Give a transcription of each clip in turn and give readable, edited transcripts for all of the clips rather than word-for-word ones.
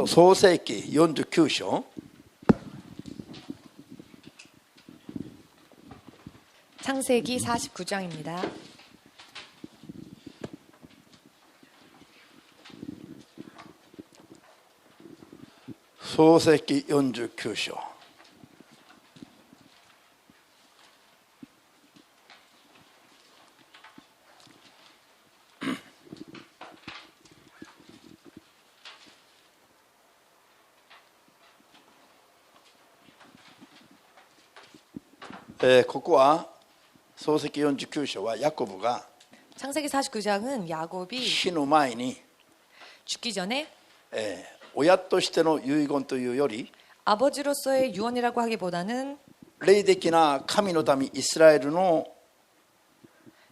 創世記49章 창세기 49장입니다.創世記49章 ここは創世記49章はヤコブが 창세기 49장은 야곱이 死ぬ前に 죽기 전에 親としての遺言というより 아버지로서의 유언이라고 하기보다는 霊的な神の民イスラエルの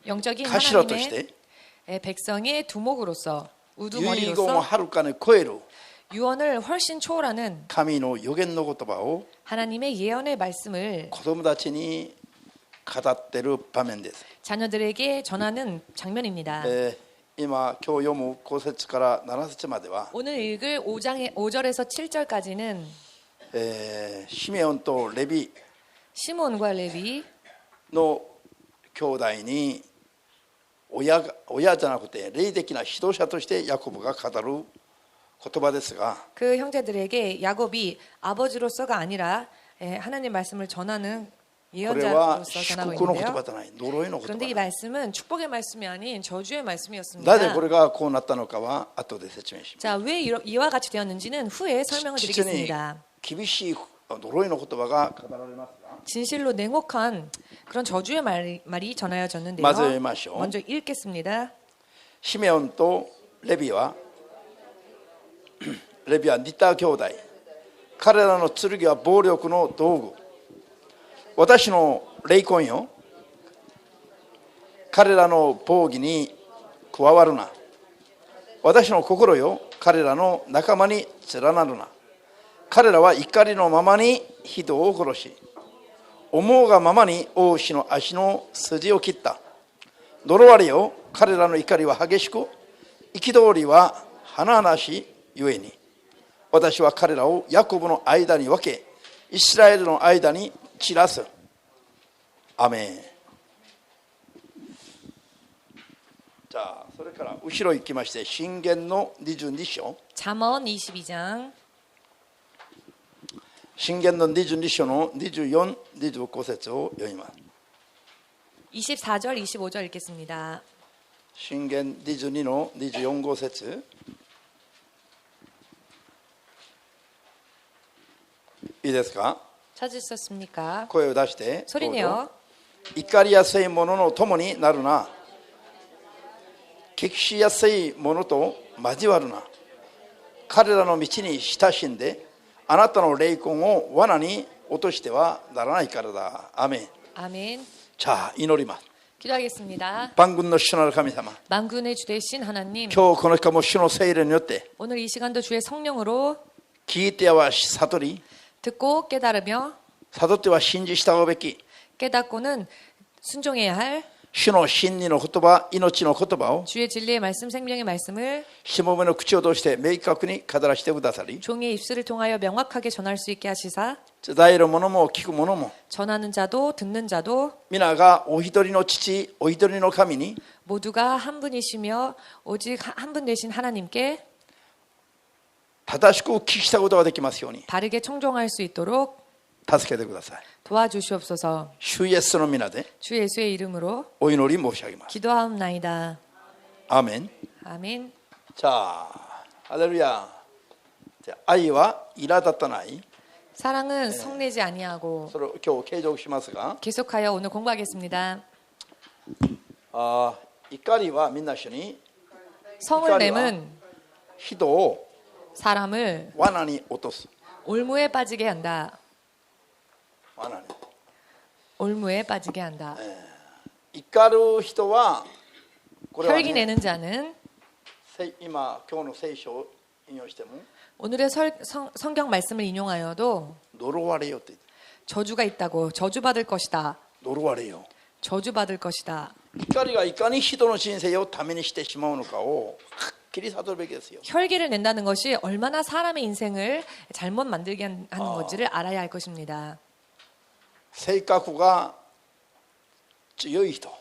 영적인 頭とし 하나님의 て 백성의 두목으로서 遺言を 우두머리로서 はるかに超える 유언을 훨씬 초월하는 神の予言の言葉を 하나님의 예언의 말씀을 子供たちに語っている場面です。 자녀들에게 전하는 장면입니다. 今今日読む5節から7節までは 오늘 읽을 5장의 5절에서 7절까지는 シメオンとレビ 시몬과 레위 の兄弟に親じゃなくて霊的な指導者としてヤコブが語る言葉ですが 그 형제들에게 야곱이 아버지로서가 아니라 하나님 말씀을 전하는 これは 예언자로서 祝 전하고 福の言葉 있는데요. じゃない呪いの言葉 그런데 이 だ。 말씀은 축복의 말씀이 아닌 저주의 なぜ 말씀이었습니다. これがこうなったのかは後で説明します。 자, 왜 이와 같이 되었는지는 후에 설명을 実に 드리겠습니다. 厳しい呪いの言葉が語られますが 진실로 냉혹한 그런 저주의 말이 전하여졌는데요. 먼저 읽으시오. 먼저 읽겠습니다. シメオンとレビは似た兄弟。彼らの剣は暴力の道具。私の霊魂よ。彼らの防御に加わるな。私の心よ。彼らの仲間に連なるな。彼らは怒りのままに人を殺し、思うがままに王子の足の筋を切った。呪われよ。彼らの怒りは激しく、憤りは華々しいゆえに。私は彼らをヤコブの間に分け、イスラエルの間に散らす。アメン。じゃあ、それから後ろ行きまして、箴言の22章。 잠언 22장 箴言の22章の24、25節を読みます。 24절, 25절 읽겠습니다. 箴言22の24、5節。いいですか？ 찾으셨습니까? 声を出して。 소리 내요. 怒りやすいものの友になるな。激しやすいものと交わるな。彼らの道に親しんで、あなたの霊魂を罠に落としてはならないからだ。アメン。 아멘. 자、祈ります。 기도하겠습니다. 万軍の主なる神様、 만군의 주 되신 하나님, 今日この時間も主の聖霊によって 오늘 이 시간도 주의 성령으로 聞いては悟り、 듣고 깨달으며 悟っては信じ従うべき 깨닫고는 순종해야 할 主の真理の言葉、命の言葉を 주의 진리의 말씀, 생명의 말씀을 しもべの口を通して明確に語らせてくださり、 종의 입술을 통하여 명확하게 전할 수 있게 하시사 伝える者も聞く者も 전하는 자도 듣는 자도 皆がお一人の父、お一人の神に 모두가 한 분이시며 오직 한 분 되신 하나님께 正しく聞きしたことができますように 바르게 청종할 수 있도록 助けてください。 도와주시옵소서. 主イエスの皆で 주 예수의 이름으로 お祈り申し上げます。 기도하옵나이다. アーメン。 아멘. じゃあ、ハレルヤ。じゃあ愛は苛立たない。 사랑은 성내지 아니하고 それを今日継続しますが、 계속하여 오늘 공부하겠습니다. 怒りはみんな一緒に 성을 내면 人を 사람을 罠に落とす。 올무에 빠지게 한다. 罠に。 올무에 빠지게 한다. 怒る人はこれは、 혈기 ね、 내는 자는 今日の聖書を引用しても 오늘의 성경 말씀을 인용하여도 呪われよって言って、 저주가 있다고 저주받을 것이다. 呪われよ。 저주받을 것이다. 怒りがいかに人の人生をためにしてしまうのかをはっきり悟るべきですよ。 혈기를 낸다는 것이 얼마나 사람의 인생을 잘못 만들게 하는 건지를 알아야 할 것입니다. 性格が強い人、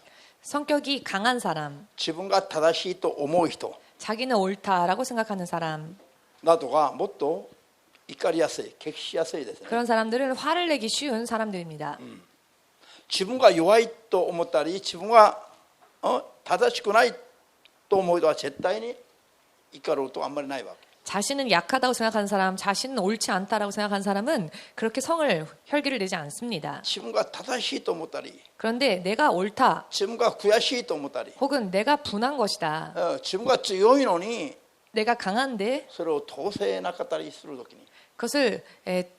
성격이 강한 사람, 自分が正しいと思う人 자기는 옳다라고 생각하는 사람, などがもっと怒りやすい、激しやすいですね。 그런 사람들은 화를 내기 쉬운 사람들입니다. 自分が弱いと思ったり、自分が正しくないと思う人は絶対に怒ることはあんまりないわけ。 자신은 약하다고 생각하는 사람, 자신은 옳지 않다라고 생각하는 사람은 그렇게 혈기를 내지 않습니다. 自分が正しいと思ったり、 그런데 내가 옳다, 自分が悔しいと思ったり、 혹은 내가 분한 것이다, 自分が強いのに 내가 강한데 それを通せなかったりするときに、 그것을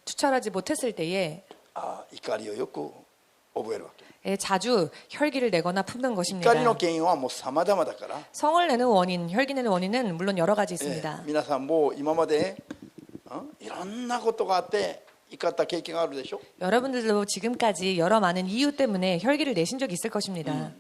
투철하지 못했을 때에 怒りをよく覚えるわけ。 자주 혈기를 내거나 품는 怒 것입니다. りの原因はもう様々だから、 성을 내는 원인, 혈기 내는 원인은 물론 여러 가지 있습니다. 皆さんも今までいろんなことがあって怒った経験があるでしょ。 여러분들도 지금까지 여러 많은 이유 때문에 혈기를 내신 적이 있을 것입니다.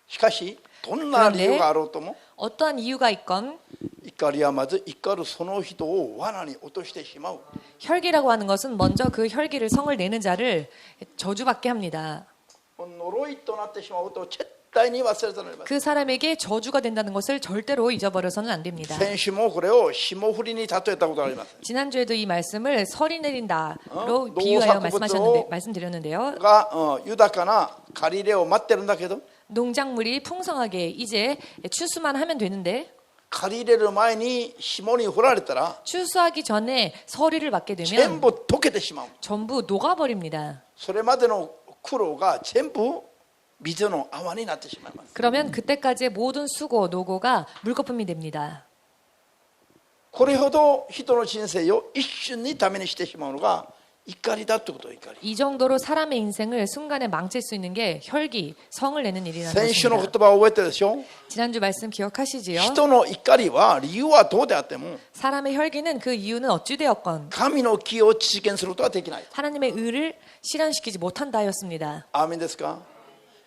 しかしどんな理由があろうとも 어떠한 이유가 있건 怒りはまず怒るその人を罠に落としてしまう。 혈기라고 하는 것은 먼저 그 혈기를 성을 내는 자를 저주받게 합니다. 呪いとなってしまうと絶対に忘れてなります。 그 사람에게 저주가 된다는 것을 절대로 잊어버려서는 안 됩니다. 先週もこれを霜降りに例えたことがあります。 지난주에도 이 말씀을 설이 내린다로 어? 비유하여 농사꾼부터 말씀드렸는데요. が豊かな借り入れを待ってるんだけど、 농작물이 풍성하게 이제 추수만 하면 되는데 借り入れる前に霜に降られたら 추수하기 전에 서리를 맞게 全 되면 部溶けてしまう。 전부 녹아버립니다. それまでの苦労が全部水の泡になってしまいます。 그러면 그때까지의 모든 수고, 노고가 물거품이 됩니다. これほど人の人生を一瞬にためにしてしまうのが怒りだってこと。怒り。 이 정도로 사람의 인생을 순간에 망칠 수 있는 게 혈기, 성을 내는 일이라는 先週の言 것입니다. 葉を覚えてるでしょ。 지난주 말씀 기억하시지요? 人の怒りは理由はどうであっても 사람의 혈기는 그 이유는 어찌되었건 神の義を実現することはできない。 하나님의 의를 실현시키지 못한다 하였습니다. アーメンですか。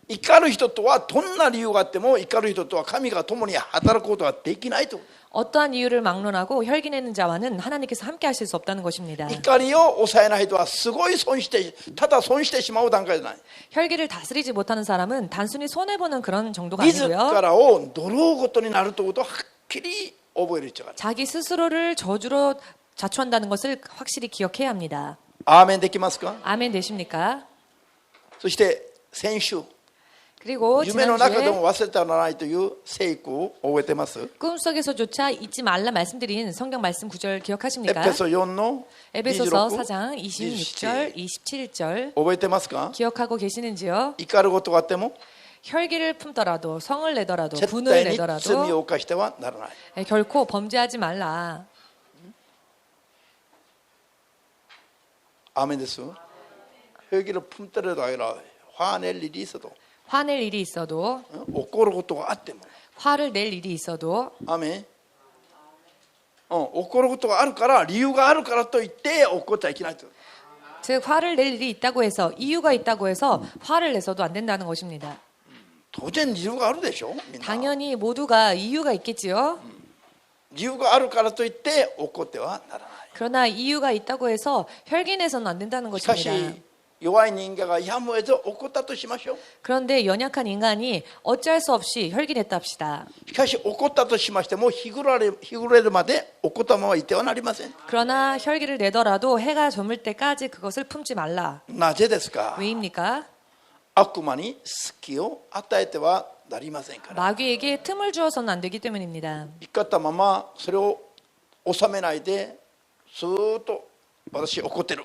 怒る人とはどんな理由があっても怒る人とは神が共に働くことはできないと。 어떠한 이유를 막론하고 혈기 내는 자와는 하나님께서 함께 하실 수 없다는 것입니다. 怒りを抑えない人はすごい損してただ損してしまう段階じゃない。 혈기를 다스리지 못하는 사람은 단순히 손해보는 그런 정도가 自 아니고요. らを呪うことになるということをはっきり覚える必要がある。 자기 스스로를 저주로 자초한다는 것을 확실히 기억해야 합니다. アーメンできますか。 아멘 되십니까? そして先週 그리고 夢の中で 지난주에 も忘れてはならないという聖句を覚えてます。 꿈속에서조차 잊지 말라 말씀드린 성경 말씀 구절 エ 기억하십니까? ペソ4の 에베소서 26 4장 26절, 27절 覚えてますか。 기억하고 계시는지요? 怒ることがあっても 혈기를 품더라도 성을 내더라도 絶 분을 対に罪 내더라도 を犯してはならない。 결코 범죄하지 말라. アーメンです。혈기를 품더라도 아니라 화낼 일이 있어도 화낼 일이 있어도 怒ることがあっても 화를 낼 일이 있어도 アーメン。怒ることがあるから理由があるからといって怒っちゃいけないと。 즉 화를 낼 일이 있다고 해서 이유가 있다고 해서 화를 내서도 안 된다는 것입니다. 当然理由があるでしょ。みんな 당연히 모두가 이유가 있겠지요. 理由があるからといって怒ってはならない。 그러나 이유가 있다고 해서 혈기내서는 안 된다는 しかし 것입니다. 弱い人間がやむを得ず怒ったとしましょう。 그런데 연약한 인간이 어찌할 수 없이 혈기냈다 합시다. しかし怒ったとしましても日暮れるまで怒ったままいてはなりません。 그러나 혈기를 내더라도 해가 저물 때까지 그것을 품지 말라. なぜですか。 왜입니까? 悪魔に隙を与えてはなりませんから。 마귀에게 틈을 주어서는 안 되기 때문입니다. 怒ったままそれを収めないでずーっと私怒ってる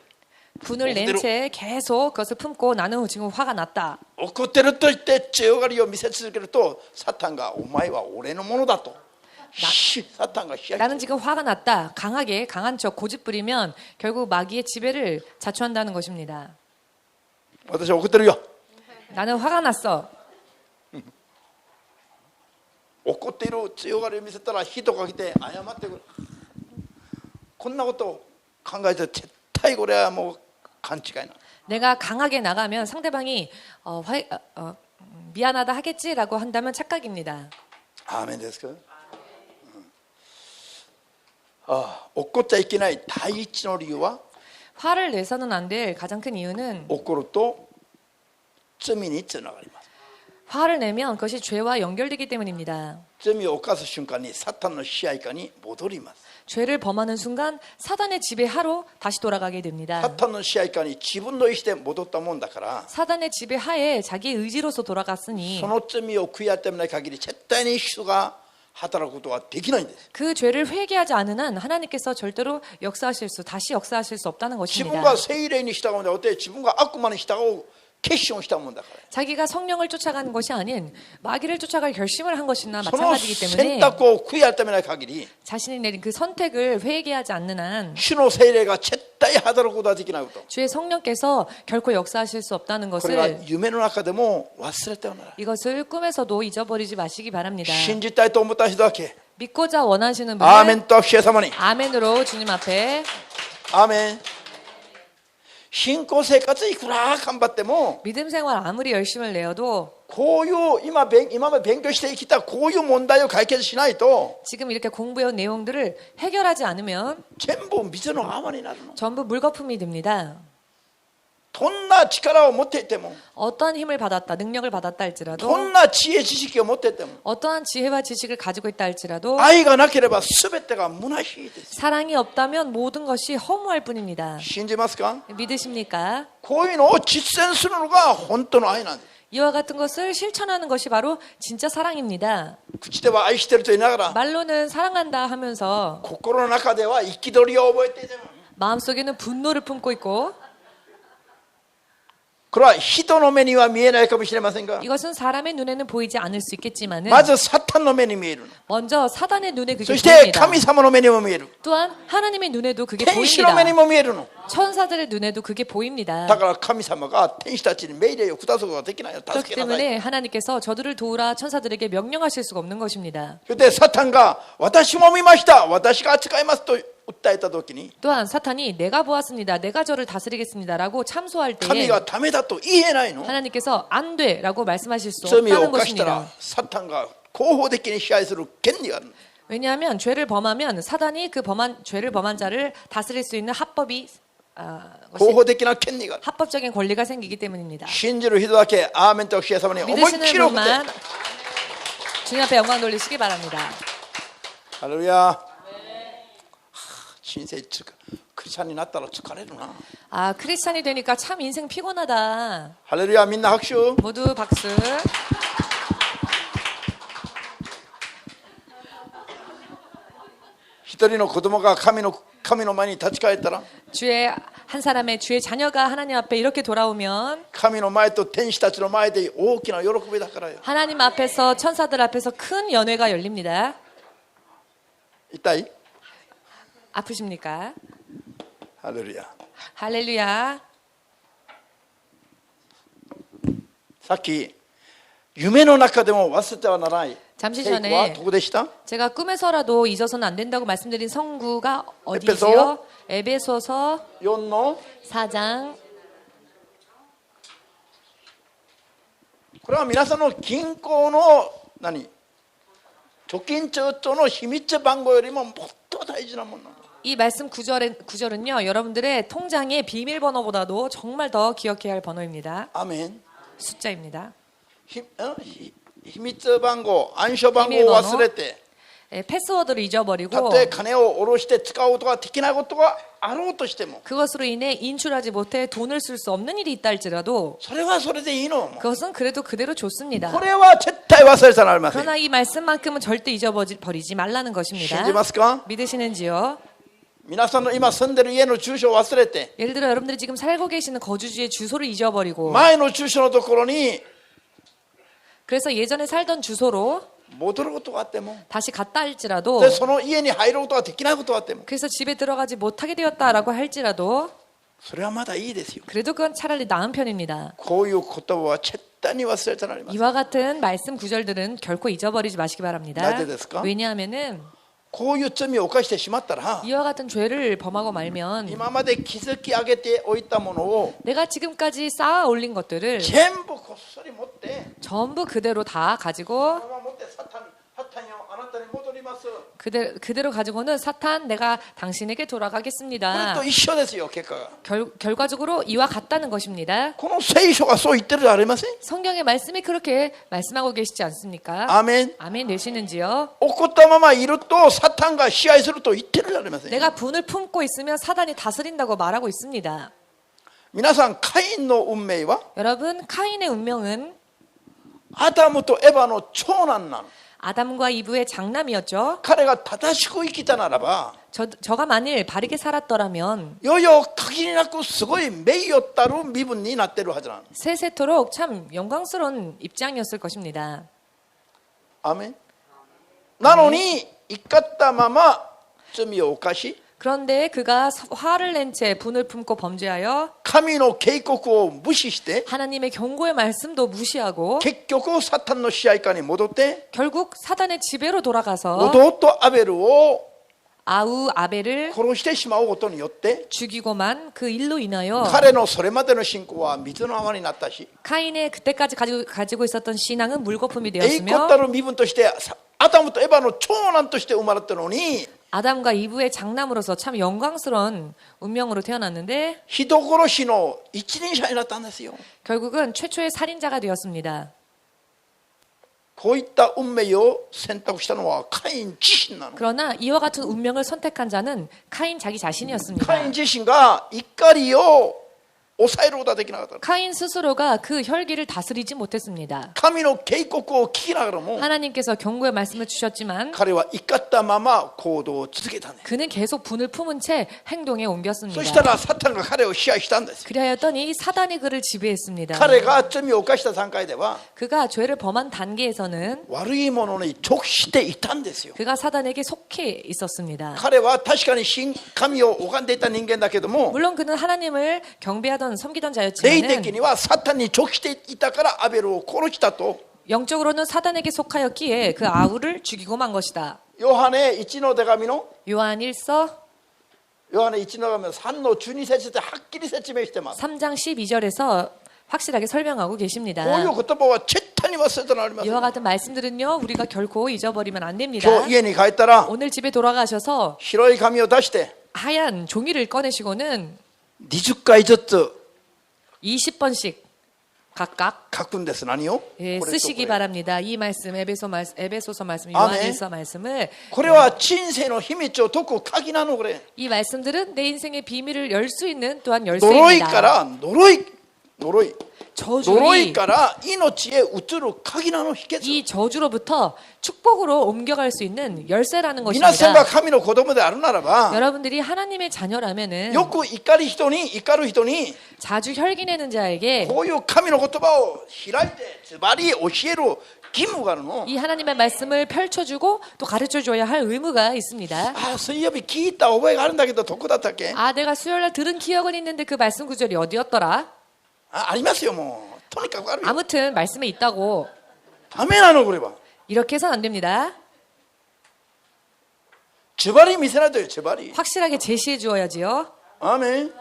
분을 낸 채 계속 그것을 품고 나는 지금 화가 났다. 怒ってると言って強がりを見せ続けるとサタンがお前は俺のものだとサタンが冷や 나는 지금 화가 났다. 강한 척 고집 부리면 결국 마귀의 지배를 자초한다는 것입니다. 私は怒ってるよ。 나는 화가 났어. 怒っている強がりを見せたら人が来て謝ってくる。こんなことを考えて絶対これはもう勘違いな。 내가 강하게 나가면 상대방이 미안하다 하겠지라고 한다면 착각입니다. アーメンですか。怒っちゃいけない第一の理由は 화를 내서는 안 될 가장 큰 이유는 怒ると罪につながります。 화를 내면 그것이 죄와 연결되기 때문입니다. 罪を犯す瞬間にサタンの支配下に戻ります。 죄를 범하는 순간 사단의 지배하로 다시 돌아가게 됩니다. サタンの支配下に自分の意思で戻ったもんだから 사단의 지배하에 자기의 의지로서 돌아갔으니 その罪を悔い改めない限り絶対に主が働くことはできないんです。 그 죄를 회개하지 않은 한 하나님께서 절대로 다시 역사하실 수 없다는 自分 것입니다. が聖霊に従うんではなくて自分が悪魔に従う決心をしたもんだから。 자기가 성령을 쫓아가는 것이 아닌 마귀를 쫓아갈 결심을 한 것이나 その 마찬가지이기 選 때문에 択を悔い改めない限り 자신이 내린 그 선택을 회개하지 않는 한 主の聖霊が絶対働くことはできないこと。 주의 성령께서 결코 역사하실 수 없다는 これは 것을 夢の中でも忘れてはならない。 이것을 꿈에서도 잊어버리지 마시기 바랍니다. 信じたいと思った人だけ 믿고자 원하시는 アーメン 분은 と主イエス様に 아멘으로 주님 앞에 アーメン。信仰生活いくら頑張っても 믿음 생활 아무리 열심을 내어도 こういう今まで勉強してきたこういう問題を解決しないと 지금 이렇게 공부해온 내용들을 해결하지 않으면 全部水の泡になるの。 전부 물거품이 됩니다. どんな力を持っていても 어떠한 힘을 받았다, 능력을 받았다 ど 할지라도 んな知恵知識を持っていても 어떠한 지혜와 지식을 가지고 있다 할지라도 愛がなければ全てが虚しいです。 사랑이 없다면 모든 것이 허무할 뿐입니다. 信じますか。 믿으십니까? こういうのを実践するのが本当の愛なんです。 이와 같은 것을 실천하는 것이 바로 진짜 사랑입니다. 口では愛してると言いながら 말로는 사랑한다 하면서 心の中では憤りを覚えていても 마음속에는 분노를 품고 있고 これは人の目には見えないかもしれませんが 이것은 사람의 눈에는 보이지 않을 수 있겠지만은 まずサタンの目に見える。 먼저 사단의 눈에 그게 そして 보입니다. 神様の目にも見える。 또한 하나님의 눈에도 그게 天使の目に 보입니다. も見えるの。 천사들의 눈에도 그게 だ 보입니다. から神様が天使たちに命令を下すことができないよ。助 그렇기 けなさい。 때문에 하나님께서 저들을 도우라 천사들에게 명령하실 수가 없는 것입니다. それでサタンが私も見ました。私が扱いますと訴えた時に 또한 사탄이 내가 보았습니다. 내가 저를 다스리겠습니다라고 참소할 神 때에 がダメだと言えないの。 하나님께서 안 돼라고 말씀하실 수 罪を 없다는 犯したら 것입니다. サタンが合法的に支配する権利がある。 왜냐하면 죄를 범하면 사단이 그 죄를 범한 자를 다스릴 수 있는 것이 合法的な権利がある。 합법적인 권리가 생기기 때문입니다. 信じる人だけアーメンと主イエス様に思いっ 믿으시는 きり送って。 분만 주님 앞에 영광 돌리시기 바랍니다. 할렐루야. 人生クリスチャンになったら疲れるな。 아, 크리스찬이 되니까 참 인생 피곤하다. 할렐루야. みんな拍手。 모두 박수. 一人の子供が神の前に立ち返ったら 한 사람의 주의 자녀가 하나님 앞에 이렇게 돌아오면 神の前と天使たちの前で大きな喜びだからよ。 하나님 앞에서 천사들 앞에서 큰 연회가 열립니다. 痛い？ 아프십니까? 할렐루야. 할렐루야. さっき夢の中でも忘れてはならない 잠시 聖句は 전에 どこでした？ 제가 꿈에서라도 잊어서는 안 된다고 말씀드린 성구가 어디지요? 에베소서 4の 4장. これは皆さんの銀行の貯金帳の秘密番号よりももっと大事なものなの。 이 말씀 구절은요, 여러분들의 통장의 비밀번호보다도 정말 더 기억해야 할 번호입니다. アメン。 숫자입니다. 秘密番号、暗証番号を忘れて 패스워드를 た 잊어버리고 とえ金を下ろして使うことができないことがあろうとしても 그것으로 인해 인출하지 못해 돈을 쓸 수 없는 일이 있다 할지라도 それはそれでいいの。 그것은 그래도 그대로 좋습니다. これは絶対忘れてはなりません。 그러나 이 말씀만큼은 절대 잊어버리지 말라는 것입니다. 信じますか？ 믿으시는지요? 皆さんの今住んでる家の住所を忘れて 예를 들어 여러분들이 지금 살고 계시는 거주지의 주소를 잊어버리고 前の住所のところに 그래서 예전에 살던 주소로 戻ることがあっても 다시 갔다 할지라도 でその家に入ることができないことがあっても 그래서 집에 들어가지 못하게 되었다라고 할지라도 それはまだいいですよ。 그래도 그건 차라리 나은 편입니다. こういう言葉は絶対に忘れてはなりません。 이와 같은 말씀 구절들은 결코 잊어버리지 마시기 바랍니다. 나도ですか? 왜냐하면은 こういう罪を犯してしまったら 이와 같은 죄를 범하고 말면 今まで築き上げておいたものを 내가 지금까지 쌓아 올린 것들을 全部こっそり持って 전부 그대로 다 가지고 そのまま持ってサタン 그대로 가지고는 사탄 내가 당신에게 これ 돌아가겠습니다. と一緒ですよ結果が 결과적으로 이와 같다는 것입니다. この聖書がそう言ってるじゃありません 성경의 말씀이 그렇게 말씀하고 계시지 않습니까? アーメン 아멘 되시는지요? 怒ったままいるとサタンが支配すると言ってるじゃありません 내가 분을 품고 있으면 사단이 다스린다고 말하고 있습니다. 皆さんカインの運命は 여러분 카인의 운명은 アダムとエバの長男なの 아담과 이브의 장남이었죠. 彼が正しく生きたならば 저가 만일 바르게 살았더라면 よよ限りなくすごい名誉たる身分になってるはずなの 세세토록 참 영광스러운 입장이었을 것입니다. アーメンなのに怒ったまま罪を犯し 그런데 그가 화를 낸 채 분을 품고 범죄하여 神の警告を無視して 하나님의 경고의 말씀도 무시하고 結局サタンの支配下に戻って 결국 사단의 지배로 돌아가서 弟アベルを 아우 아벨을 殺してしまうことによって 죽이고만 그 일로 인하여 彼のそれまでの信仰は水の泡になったし 카인의 그때까지 가지고 있었던 신앙은 물거품이 栄光 되었으며 たる身分としてアダムとエバの長男として生まれたのに 아담과 이브의 장남으로서 참 영광스러운 운명으로 태어났는데 人殺しの一人者になったんですよ 결국은 최초의 살인자가 되었습니다. こういった運命を選択したのはカイン自身なの 그러나 이와 같은 운명을 선택한 자는 카인 자기 자신이었습니다. カイン自身が怒りを抑えることができなかった 카인 스스로가 그 혈기를 다스리지 못했습니다. 神の警告を聞きながらも 하나님께서 경고의 말씀을 주셨지만 彼は怒ったまま行動を続けたんです 그는 계속 분을 품은 채 행동에 そ 옮겼습니다. したらサタンが彼を支配したんです 그리하였더니 사단이 그를 지배했습니다. 彼が罪を犯した段階では 그가 죄를 범한 단계에서는 悪いものに属していたんですよ 그가 사단에게 속해 있었습니다. 彼は確かに神を拝んでいた人間だけども 물론 그는 하나님을 경배하던 섬기던 霊 자였지만 的にはサタンに属していたからアベルを殺したと 영적으로는 사단에게 속하였기에 그 아우를 죽이고 만 것이다. ヨハネ1の手紙の 요한 1서 ヨハネ1の手紙の3の12節ではっきり説明してます 3장 12절에서 확실하게 설명하고 계십니다. こういう言葉は絶対に忘れてはなりません 이와 같은 말씀들은요 우리가 결코 잊어버리면 안 됩니다. 今日家に帰ったら 오늘 집에 돌아가셔서 白い紙を出して 하얀 종이를 꺼내시고는 20回ずつ 20번씩 각각 書くんです何を 예, これとこれ 쓰시기 바랍니다. 이 말씀 에베소서 말씀 아멘. 요한일서 말씀을 これは人生の秘密を解く鍵なのこれ 이 말씀들은 내 인생의 비밀을 열 수 있는 또한 呪いか 열쇠입니다. ら呪い 呪い 저주이 から命へ移る鍵なの秘訣 이 저주로부터 축복으로 옮겨갈 수 있는 열쇠라는 皆さんが 것입니다. 神の子供であるならば 여러분들이 하나님의 자녀라면은 よく怒る人に 자주 혈기내는 자에게 こういう神の言葉を開いてズバリ教える義務があるの 이 하나님의 말씀을 펼쳐주고 또 가르쳐줘야 할 의무가 있습니다. ああ水曜日聞いた覚えがあるんだけどどこだったっけ 아, 내가 수요일날 들은 기억은 있는데 그 말씀 구절이 어디였더라? ありますよもうとにかくあるよ 아무튼 말씀에 있다고 ダメなのこれは 이렇게 해서는 안 됩니다. ズバリ見せないとよズバリ 확실하게 제시해 주어야지요. アーメン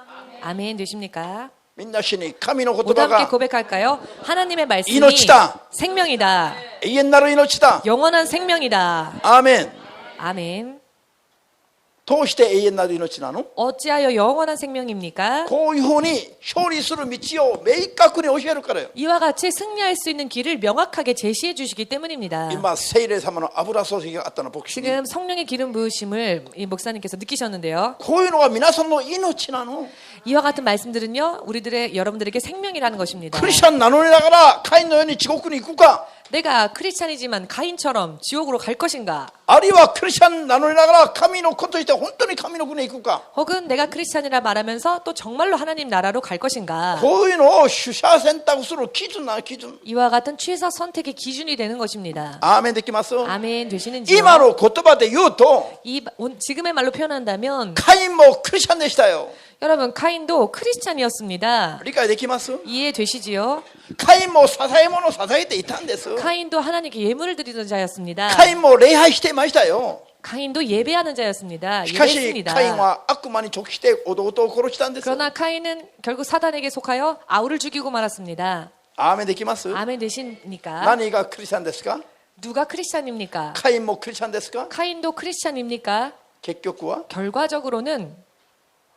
아멘 되십니까? みんなしに神の言 모두 葉 함께 が 고백할까요? 하나님의 말씀이 이노치다. 생명이다. 永遠なる命だ 영원한 생명이다. アーメン 아멘. 通して永遠なる命なの 어찌하여 영원한 생명입니까? こういうふうに勝利する道を明確に教えるからよ 이와 같이 승리할 수 있는 길을 명확하게 제시해 주시기 때문입니다. 今聖霊様の油注ぎがあったの牧師に 지금 성령의 기름 부으심을 이 목사님께서 느끼셨는데요. こういうのが皆さんの命なの 이와 같은 말씀들은요, 여러분들에게 생명이라는 것입니다. クリスチャン名乗りながらカインのように地獄に行くか 내가 크리스찬이지만 가인처럼 지옥으로 갈 것인가? あるいはクリスチャン名乗りながら神の子として本当に神の国に行くか 혹은 내가 크리스찬이라 말하면서 또 정말로 하나님 나라로 갈 것인가? こういうのを取捨選択する基準な基準 이와 같은 취사 선택의 기준이 되는 것입니다. アーメンできます 아멘 되시는지요? 今の言葉で言うと 지금의 말로 표현한다면 カインもクリスチャンでしたよ 여러분 카인도 크리스찬이었습니다. 理解できます 이해되시지요? カインも捧げ物を捧げていたんです 카인도 하나님께 예물을 드리던 자였습니다. カインも礼拝していましたよ 카인도 예배하는 자였습니다. しかし 예배했습니다. カインは悪魔に直して弟を殺したんです 그러나 카인은 결국 사단에게 속하여 아우를 죽이고 말았습니다. アーメンできます 아멘 되십니까? 何がクリスチャンですか 누가 크리스찬입니까? カインもクリスチャンですか？ 카인도 크리스찬입니까? 結局は 결과적으로는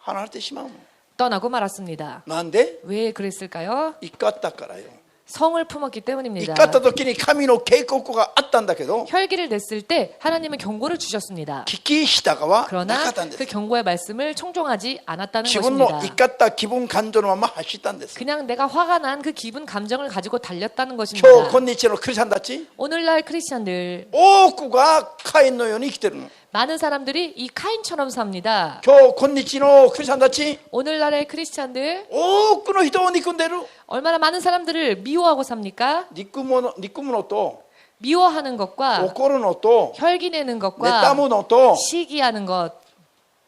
離れてしまうの。 떠나고 말았습니다. なんで？ 왜 그랬을까요? 怒ったからよ。 성을 품었기 怒 때문입니다. った時に神の警告があったんだけど 혈기를 냈을 때 하나님은 경고를 주셨습니다. 聞き従わなか 그러나 ったんで 그 す。 경고의 말씀을 청종하지 않았다는 自分の 것입니다. 怒った気分感情のまま走ったんです。 그냥 내가 화가 난 그 기분 감정을 가지고 달렸다는 今日 것입니다. 今日のクリスチャンたち 오늘날 크리스찬들 多くがカインのように生きてるの。 많은 사람들이 이 카인처럼 삽니다. 今日今日のクリスチャンたち 오늘날의 크리스찬들 多くの人を憎んでる。 얼마나 많은 사람들을 미워하고 삽니까? 憎むのと 미워하는 것과 怒るのと 혈기 내는 妬 것과 むのと 시기하는 것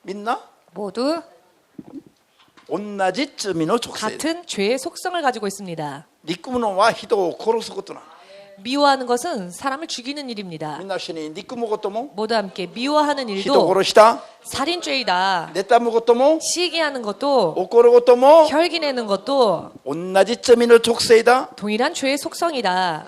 みんな 모두 同じ罪の直性。 같은 죄의 속성을 가지고 있습니다. 憎むのは人を殺すことなの。 미워하는 것은 사람을 죽이는 일입니다. みんな一緒に憎むことも 모두 함께 미워하는 人 일도 殺した 살인죄이다. 妬むことも 시기하는 것도 怒ることも 혈기 내는 것도 同じ罪の直性だ。 동일한 죄의 속성이다.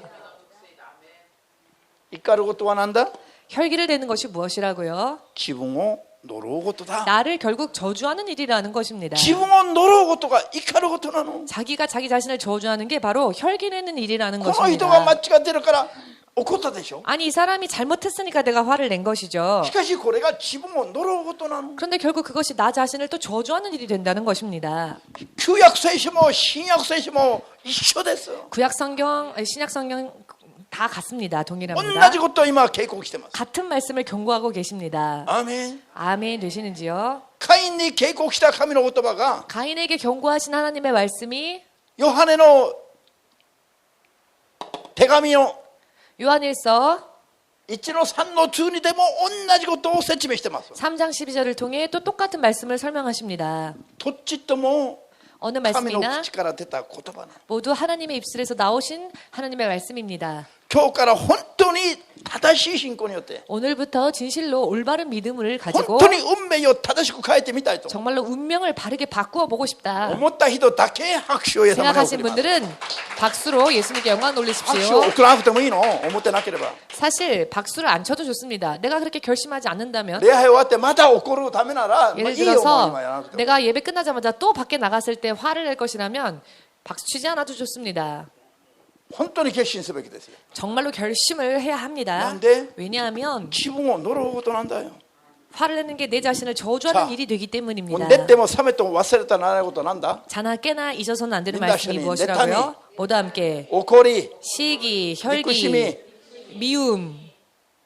怒ることは何だ？ 혈기를 내는 것이 무엇이라고요? 自分を呪うことだ。 나를 결국 저주하는 일이라는 것입니다. 自分を呪うことが怒ることなの。 자기가 자기 자신을 저주하는 게 바로 혈기 내는 일이라는 この人が間 것입니다. 違ってるから怒ったでしょ。 아니 이 사람이 잘못했으니까 내가 화를 낸 것이죠. しかしこれが自分を呪うことなの。 그런데 결국 그것이 나 자신을 또 저주하는 일이 된다는 것입니다. 旧約聖書も新約聖書も一緒です。 구약 성경, 신약 성경 다 같습니다. 同 동일합니다. じことを今警告してます。 같은 말씀을 경고하고 계십니다. アーメン。 아멘 되시는지요? カインに警告した神の言葉が 가인에게 경고하신 하나님의 말씀이 ヨハネの手紙の 요한일서 1の3の2にでも同じことを説明してます。 3장 12절을 통해 또 똑같은 말씀을 설명하십니다. どっちとも 어느 神の 말씀이나 口から出た言葉なの。 모두 하나님의 입술에서 나오신 하나님의 말씀입니다. 今日から本当に正しい信仰によって 오늘부터 진실로 올바른 믿음을 本 가지고 当に運命を正しく変えてみたいと 정말로 운명을 바르게 바꾸어 보고 싶다 思った人だけ拍手をイエス様に送 생각하신 ります 분들은 박수로 예수님께 영광 拍手を 올리십시오. 送らなくてもいいの思ってなければ 사실 박수를 안 쳐도 좋습니다. 내가 그렇게 결심하지 않는다면 礼拝終わってまた怒るためなら、まあ、い 예를 いよもう 들어서 今やらなくても 내가 예배 끝나자마자 또 밖에 나갔을 때 화를 낼 것이라면 박수 치지 않아도 좋습니다. 本当に決心すべきですよ 정말로 결심을 해야 합니다. 난데? 왜냐하면 自分を呪うことなんだよ 화를 내는 게 내 자신을 저주하는 자, 일이 되기 もう 때문입니다. 寝ても覚めても忘れたらならないことなんだ 자나 깨나 잊어서는 안 되는 민다 말씀이 시니, 무엇이라고요? 내타니. 모두 함께 怒り 시기, 혈기, 미꾸심이. 미움,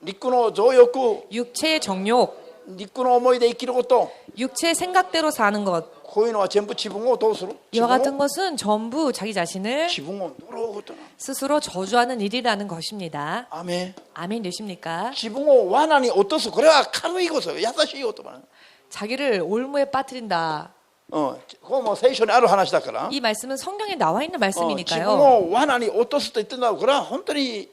肉の情欲 육체의 정욕, 肉の思いで生きること 육체의 생각대로 사는 것 こういうのは全部自分をどうする 이와 같은 것은 전부 자기 자신을 自分を呪うことなの 스스로 저주하는 일이라는 것입니다. アメン 아멘 되십니까? 自分を罠に落とすこれは軽いことよ優しい言葉なの 자기를 올무에 빠뜨린다. これも聖書にある話だから 이 말씀은 성경에 나와 있는 自分 말씀이니까요. を罠に落とすと言ってるのはこれは本当に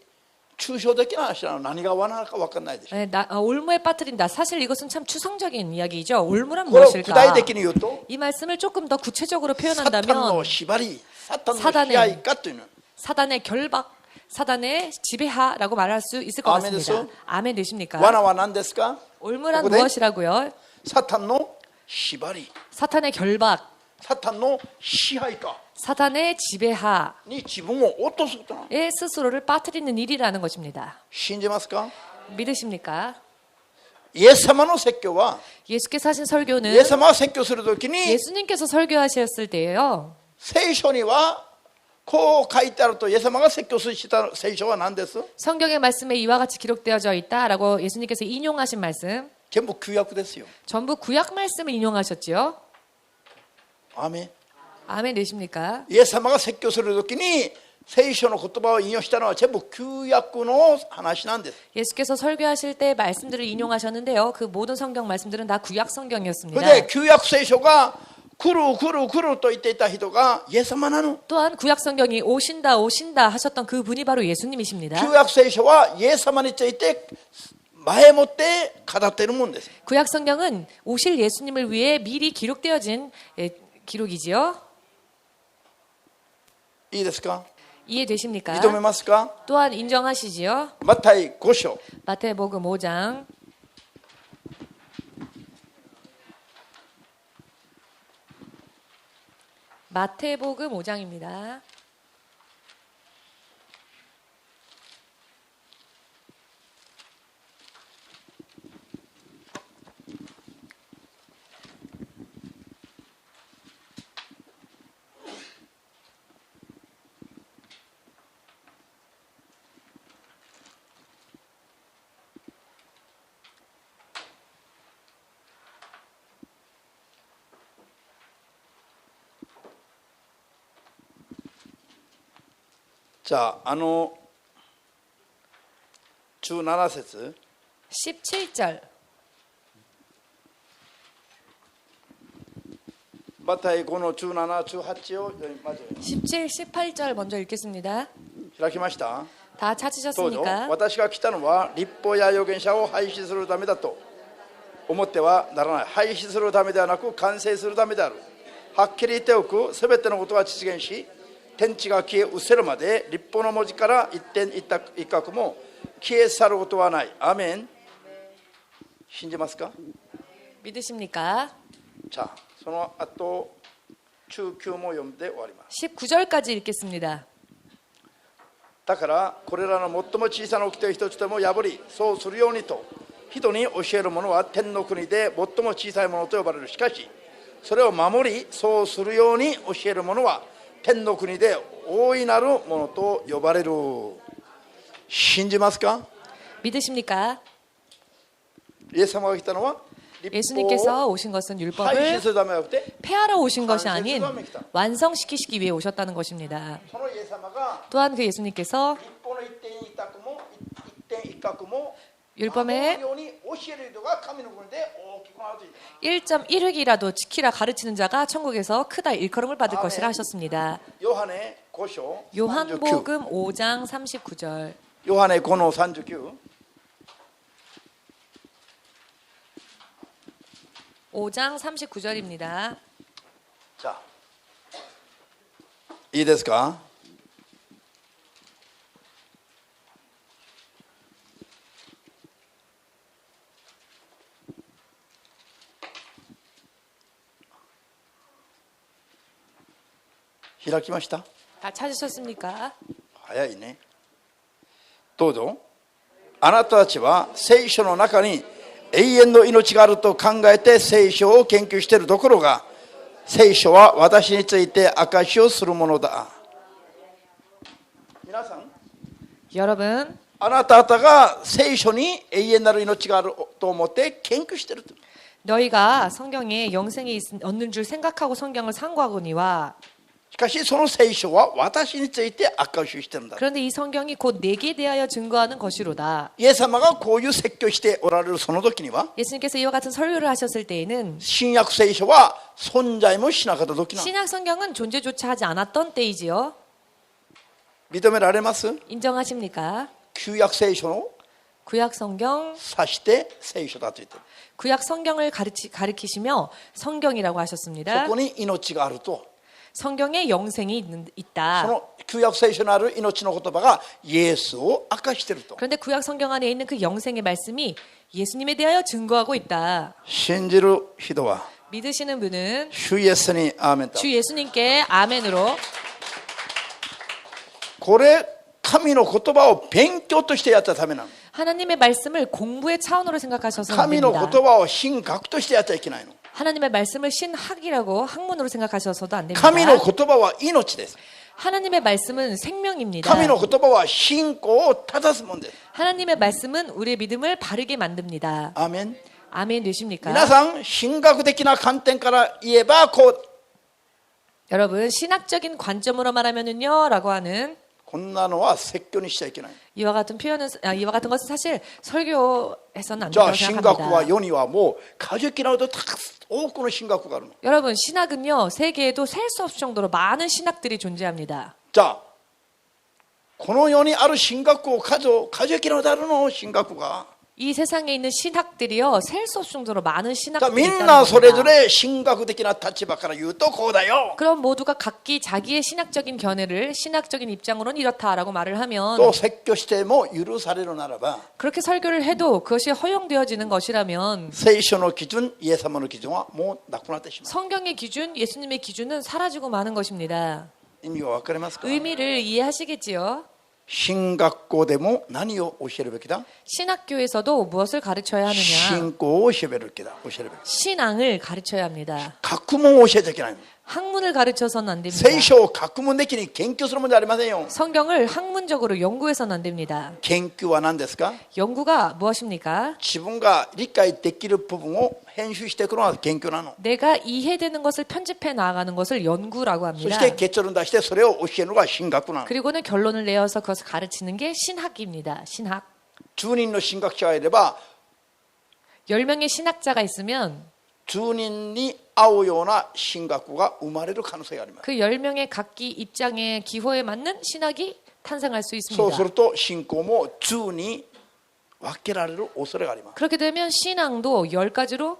抽象的な話なの何が罠か分かんないでしょ 네, 올무에 빠뜨린다. 사실 이것은 참 추상적인 이야기죠. 올무란 これを具 무엇일까? 体的に言うと 이 말씀을 조금 더 구체적으로 サタンの 표현한다면 縛りサタンの 사단의 支配下というの 사단의 결박, 사단의 지배하라고 말할 수 있을 것 아멘 같습니다. 됐어요? 아멘 되십니까? 罠は何ですか 올무란 그거네? 무엇이라고요? サタンの縛り 사탄의 결박, サタンの支配下 사탄의 지배하에 に自分を落とすことなの 스스로를 빠뜨리는 일이라는 것입니다. 信じますか 믿으십니까? イエス様の説教は 예수께서 하신 설교는 イエス様が説教するときに 예수님께서 설교하셨을 때예요. 聖書にはこう書いてあるとイエス様が説教した聖書は何です 성경의 말씀에 이와 같이 기록되어져 있다라고 예수님께서 인용하신 말씀 全部旧約ですよ 전부 구약 말씀을 인용하셨지요. アーメン 아멘 되십니까? イエス様が説教するときに聖書の言葉を引用したのは全部旧約の話なんです 예수께서 설교하실 때 말씀들을 인용하셨는데요. 그 모든 성경 말씀들은 다 구약 そ 성경이었습니다. れで旧約聖書が来る来る来ると言っていた人がイエス様なの 또한 구약 성경이 오신다 오신다 하셨던 그 분이 바로 예수님이십니다. 旧約聖書はイエス様について前もって語っているもんです 구약 성경은 오실 예수님을 위해 미리 기록되어진 기록이지요. いいですか 이해되십니까? 認めますか？ 또한 인정하시지요? マタイ5章 마태복음 5장 마태복음 5장입니다. 자, 17節 17절 マタイ5の17、18を読みましょう。 17, 18절 먼저 읽겠습니다. 開きました。 다 どうぞ。 찾으셨습니까? 私が来たのは立法や預言者を廃止するためだと思ってはならない。廃止するためではなく完成するためである。はっきり言っておく。すべてのことが実現し、天地が消え失せるまで立法の文字から一点一画も消え去ることはない。アーメン。信じますか？ 믿으십니까? じゃあその後19も読んで終わります。 19절까지 읽겠습니다. だからこれらの最も小さな掟一つでも破りそうするようにと人に教える者は天の国で最も小さいものと呼ばれる。しかしそれを守りそうするように教える者は天の国で大いなるものと呼ばれる。信じますか？ 믿으십니까? イエス様が来たのは立法を 예수님께서 오신 것은 廃止 율법을 するためではなくて 폐하러 오신 것이 아닌 완성시키시기 위해 오셨다는 것입니다. そのイエス様が 또한 그 예수님께서 立法の一点一画も一点一画も 율법의 ように教える人が神の国で大きくなると言っている。 1.1획이라도 지키라 가르치는 자가 천국에서 크다 일컬음을 받을 것이라 하셨습니다. ヨハネ5章 39 요한복음 5장 39절 ヨハネ5の39 5장 39절입니다. じゃあいいですか？開きました。 다 찾으셨습니까? 早いね。どうぞ。あなたたちは聖書の中に永遠の命があると考えて聖書を研究しているところが、聖書は私について証しをするものだ。皆さん、 여러분 あなた方が聖書に永遠なる命があると思って研究していると。 너희가 성경에 영생이 얻는 줄 생각하고 성경을 상고하거니와 しかしその聖書は私について証しをしているんだ。 그런데 이 성경이 곧 내게 대하여 증거하는 것이로다. イエス様がこういう説教しておられるその時には 예수님께서 이와 같은 설교를 하셨을 때에는 新約聖書は存在もしなかった時なの。 신약 성경은 존재조차 하지 않았던 때이지요. 認められます？ 인정하십니까? 旧約聖書の 구약 성경 指して聖書だと言っている。 구약 성경을 가리키시며 성경이라고 そ 하셨습니다. こに命があると。 성경에 영생이 そ 있다. の旧約聖書のある命の言葉がイエスを明かしていると。 그런데 구약 성경 안에 있는 그 영생의 말씀이 예수님에 대하여 증거하고 있다. 信じる人は 믿으시는 분은 主イエスにアーメンと。 주 예수님께 아멘으로 これ神の言葉を勉強としてやったためなの。 하나님의 말씀을 공부의 차원으로 생각하셔서 안 神の 됩니다. 言葉を神学としてやっちゃいけないの。 하나님의 말씀을 신학이라고 학문으로 생각하셔서도 안 됩니다. 神の言葉は命です。 하나님의 말씀은 생명입니다. 神の言葉は信仰を正すもんです。 하나님의 말씀은 우리의 믿음을 바르게 만듭니다. アーメン。 아멘 되십니까? 皆さん神学的な観点から言えばこう。 여러분 신학적인 관점으로 말하면은요 라고 하는 こんなのは説教にしちゃいけない。 이와 같은 표현은 이와 같은 것은 사실 설교해서는 안 じゃあ 된다고 神学は 생각합니다. 世にはもう数えきれないとたくさん多くの神学があるの。 여러분 신학은요 세계에도 셀 수 없을 정도로 많은 신학들이 존재합니다. じゃあこの世にある神学を数えきれないだろうの神学が。이 세상에 있는 신학들이요 셀 수 없을 정도로 많은 じゃあ 신학들이 みん 있다는 なそれぞ 겁니다. れ神学的な立場から言うとこうだよ 그럼 모두가 각기 자기의 신학적인 견해를 신학적인 입장으로는 이렇다라고 말을 하면 と説教しても許されるならば 그렇게 설교를 해도 그것이 허용되어지는 것이라면 聖書の基準イエス様の基準はもうなくなってしまう 성경의 기준, 예수님의 기준은 사라지고 마는 것입니다. 意味が分かりますか 의미를 이해하시겠지요? 神学校でも何を教えるべきだ 신학교에서도 무엇을 가르쳐야 하느냐? 信仰を教えるべきだ 신앙을 가르쳐야 합니다. 学問を教えちゃいけない 학문을 가르쳐서는 안 됩니다. 聖書を学問的に研究するものじゃありませんよ 성경을 학문적으로 연구해서는 안 됩니다. 研究は何ですか 연구가 무엇입니까? 自分が理解できる部分を編集していくのが研究なの 내가 이해되는 것을 편집해 나아가는 것을 연구라고 そ 합니다. して結論出してそれを教えるのが神学なの 그리고는 결론을 내어서 그것을 가르치는 게 신학입니다. 신학. 10人の神学者がいれば 10명의 신학자가 있으면 10人に合うような神学が生まれる可能性があります 그 10명의 각기 입장의 기호에 맞는 신학이 탄생할 수 そうす 있습니다. ると信仰も10に分けられる恐れがあります 그렇게 되면 신앙도 10가지로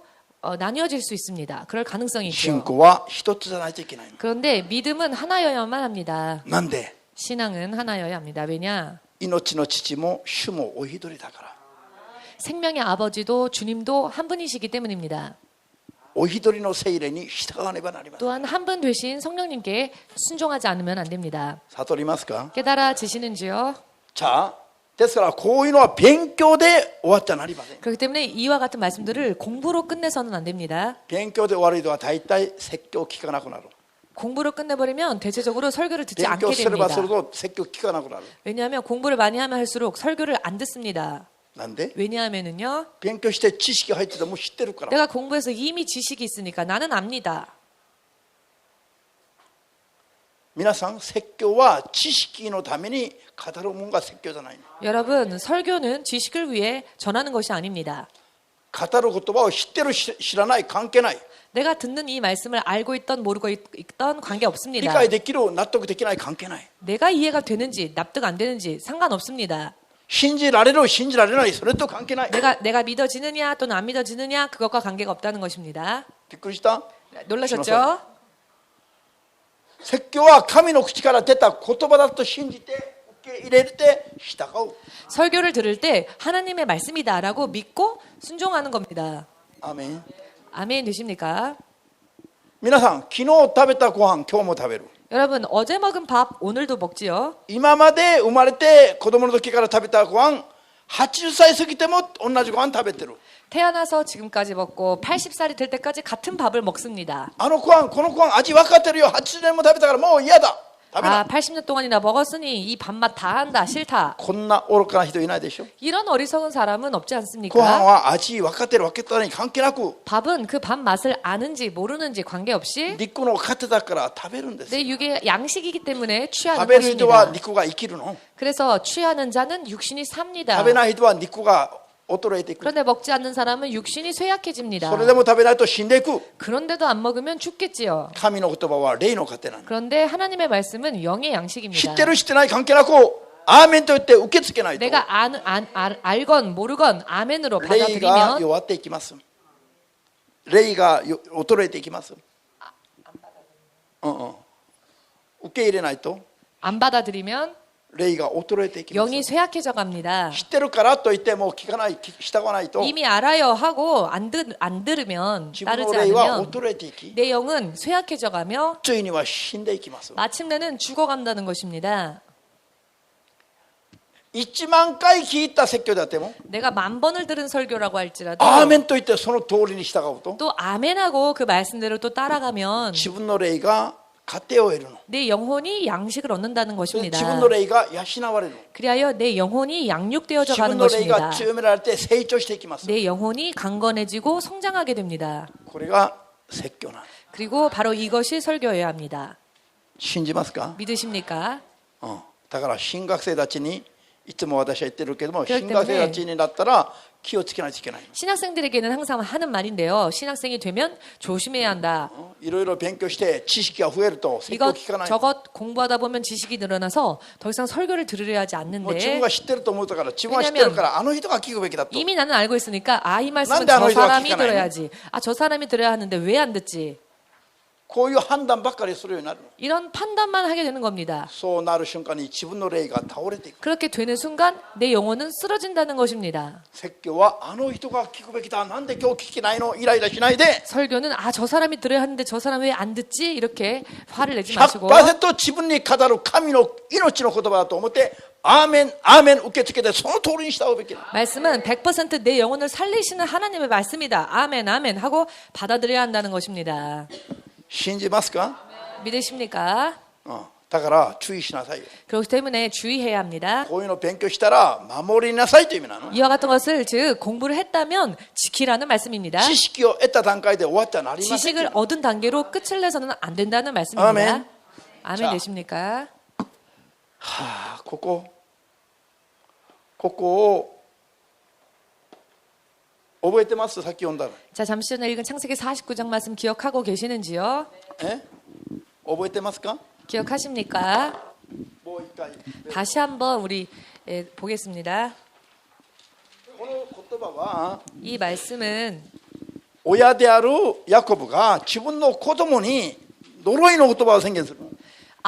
나뉘어질 수 있습니다. 그럴 가능성이 信 있죠. 仰は一つじゃないといけないの 그런데 믿음은 하나여야만 합니다. なんで 신앙은 하나여야 합니다. 왜냐? 命の父も主もお一人だから 생명의 아버지도 주님도 한 분이시기 때문입니다. お一人の聖霊に従わねばなりません 또한 한 분 되신 성령님께 순종하지 않으면 안 됩니다. 悟りますか 깨달아지시는지요? じゃあですからこういうのは勉強で終わっちゃなりません 그렇기 때문에 이와 같은 말씀들을 공부로 끝내서는 안 됩니다. 勉強で終わる人は大体説教を聞かなくなる 공부로 끝내버리면 대체적으로 설교를 듣지 勉 않게 強すれば 됩니다. すると説教聞かなくなる 왜냐하면 공부를 많이 하면 할수록 설교를 안 듣습니다. なんで 왜냐하면은요, 勉強して知識入ってても知ってるから 내가 공부해서 이미 지식이 있으니까 나는 압니다. 皆さん説教は知識のために語るもんが説教じゃないの 여러분, 설교는 지식을 위해 전하는 것이 아닙니다. 語る言葉を知ってる知らない関係ない 내가 듣는 이 말씀을 알고 있던 모르고 있던 관계 理 없습니다. 解できる納得できない関係ない 내가 이해가 되는지 납득 안 되는지 상관없습니다. 信じられる信じられないそれと関係ない 내가 믿어지느냐 또는 안 믿어지느냐 그것과 관계가 없다는 것입니다. びっくりした 놀라셨죠? 説教は神の口から出た言葉だと信じて受け入れて従う 설교를 들을 때 하나님의 말씀이다라고 믿고 순종하는 겁니다. アーメン 아멘 되십니까? 皆さん昨日食べたご飯今日も食べる 여러분 어제 먹은 밥 오늘도 먹지요. 今まで生まれて子供の時から食べたご飯80歳過ぎても同じご飯食べてる 태어나서 지금까지 먹고 80살이 될 때까지 같은 밥을 먹습니다. あのご飯このご飯味分かってるよ80年も食べたからもう嫌だ食べない 아 80년 동안이나 먹었으니 이 밥맛 다 한다 싫다. こんな愚かな人いないでしょ 이런 어리석은 사람은 없지 ご飯 않습니까? は味分かってる分けたに関係なく 밥은 그 밥 맛을 아는지 모르는지 관계없이 肉の分かってたから食べるんです 내 육의 양식이기 때문에 食 취하는 べる人は 것입니다. 肉が生きるの 그래서 취하는 자는 육신이 삽니다. 食べない人は肉が衰えていく 그런데 먹지 않는 사람은 육신이 쇠약해집니다. それでも食べないと死んでいく 그런데도 안 먹으면 죽겠지요. 神の言葉は霊の糧なの 그런데 하나님의 말씀은 영의 知 양식입니다. ってる知ってない関係なくアーメンと言って受け付けないと 내가 알건 모르건 아멘으로 霊が 받아들이면 弱っていきます霊が衰えていきます受け入れないと 안 받아들이면 霊が衰えていきます 영이 쇠약해져 갑니다. 知ってるからと言っても聞かない従わないと 이미 알아요 하고 안 들으면 自分の 따르지 霊は 않으면 衰えていき 내 영은 쇠약해져 가며 ついには死んでいきます 마침내는 죽어간다는 것입니다. 1万回聞いた説教であっても 내가 10,000번을 들은 설교라고 할지라도 アーメンと言ってその通りに従うと 또 아멘하고 그 말씀대로 또 따라가면 自分の霊が糧を得るの 내 영혼이 양식을 얻는다는 自 것입니다. 分の霊が養われるの 그리하여 내 영혼이 양육되어져 自 가는 分の霊が 것입니다. 強められて成長していきます 내 영혼이 강건해지고 성장하게 됩니다. これが説教なの 그리고 바로 이것이 설교여야 합니다. 信じますか、 믿으십니까? だから新学生たちにいつも私は言ってるけども、 그렇기 新学生 때문에 たちになったら気をつけないといけない。 신학생들에게는 항상 하는 말인데요. 신학생이 되면 조심해야 한다. いろいろ勉強して知識が増えると説教聞かない。 이것저것 공부하다 보면 지식이 늘어나서 더 이상 설교를 들으려 하지 もう自 않는데 分が知ってると思ったから、自分は知ってるからあの人が聞くべきだと。 이미 나는 알고 있으니까 이 말씀은 난데 안 저 오이도 사람이 기가 나요? 들어야지. 저 사람이 들어야 하는데 왜 안 듣지? こういう判断ばっかりするようになる。 이런 판단만 하게 되는 겁니다. そうなる瞬間に自分の霊が倒れていく。 그렇게 되는 순간 내 영혼은 쓰러진다는 것입니다. 説教はあの人が聞くべきだ。なんで今日聞けないの？イライラしないで。 설교는 저 사람이 들어야 하는데 저 사람 왜 안 듣지? 이렇게 화를 내지 마시고 100% 自分に語る神の命の言葉だと思って、アーメンアーメン受け付けてその通りに従うべきだ。 말씀은 100% 내 영혼을 살리시는 하나님의 말씀이다. 아멘 아멘 하고 받아들여야 한다는 것입니다. 信じますか？ 믿으십니까? だから注意しなさいよ。 그렇기 때문에 주의해야 합니다. こういうの勉強したら守りなさいという意味なの。 이와 같은 것을 즉 공부를 했다면 지키라는 말씀입니다. 知識を得た段階で終わってはなりません。 지식을 얻은 단계로 끝을 내서는 안 된다는 말씀입니다. 아멘. 아멘 자. 되십니까? ここを覚えてます？さっき読んだの。 자, 잠시 전에 읽은 창세기 49장 말씀 기억하고 계시는지요? 覚えてますか？ 기억하십니까? もう一回。 다시 한번 우리 보겠습니다. この言葉は 이 말씀은 親であるヤコブが自分の子供に呪いの言葉を宣言する。